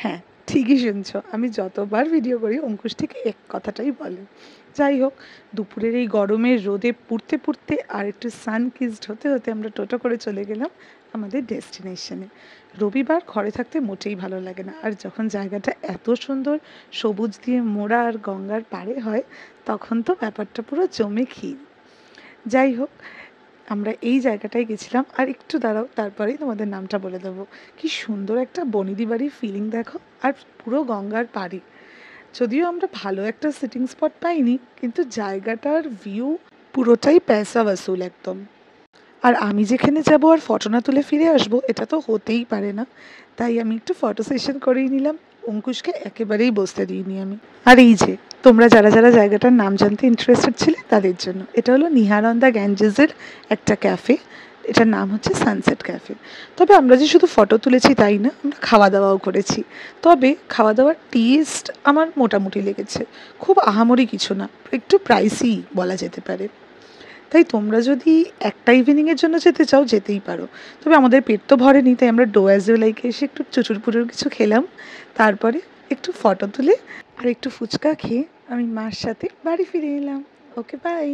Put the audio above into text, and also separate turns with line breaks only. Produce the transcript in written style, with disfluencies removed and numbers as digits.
হ্যাঁ, ঠিকই শুনছো। আমি যতবার ভিডিও করি অঙ্কুশ ঠিক এক কথাটাই বলে। যাই হোক, দুপুরের এই গরমের রোদে পুড়তে পুড়তে আর একটু সান কিসড হতে হতে আমরা টোটো করে চলে গেলাম আমাদের ডেস্টিনেশনে। রবিবার ঘরে থাকতে মোটেই ভালো লাগে না, আর যখন জায়গাটা এত সুন্দর সবুজ দিয়ে মোড়া আর গঙ্গার পাড়ে হয় তখন তো ব্যাপারটা পুরো জমে ক্ষীর। যাই হোক, আমরা এই জায়গাটায় গেছিলাম। আর একটু দাঁড়াও, তারপরেই তোমাদের নামটা বলে দেবো। কি সুন্দর একটা বনেদি বাড়ির ফিলিং দেখো, আর পুরো গঙ্গার পাড়ে। যদিও আমরা ভালো একটা সিটিং স্পট পাইনি, কিন্তু জায়গাটার ভিউ পুরোটাই পয়সা ওসুল একদম। আর আমি যেখানে যাব আর ফটো না তুলে ফিরে আসবো, এটা তো হতেই পারে না। তাই আমি একটু ফটো সেশন করেই নিলাম। অঙ্কুশকে একেবারেই বসতে দিইনি আমি। আর এই যে, তোমরা যারা যারা জায়গাটার নাম জানতে ইন্টারেস্টেড ছিলে তাদের জন্য, এটা হলো নিহারন্দা গ্যাঞ্জেসের একটা ক্যাফে। এটার নাম হচ্ছে সানসেট ক্যাফে। তবে আমরা যে শুধু ফটো তুলেছি তাই না, আমরা খাওয়া দাওয়াও করেছি। তবে খাওয়া দাওয়ার টেস্ট আমার মোটামুটি লেগেছে, খুব আহামরি কিছু না, একটু প্রাইসি বলা যেতে পারে। তাই তোমরা যদি একটা ইভিনিংয়ের জন্য যেতে চাও যেতেই পারো। তবে আমাদের পেট তো ভরেনি, তাই আমরা ডোয়াজওয়েলাইকে এসে একটু চুচুরপুরুর কিছু খেলাম। তারপরে একটু ফটো তুলে আর একটু ফুচকা খেয়ে আমি মার সাথে বাড়ি ফিরে এলাম। ওকে, বাই।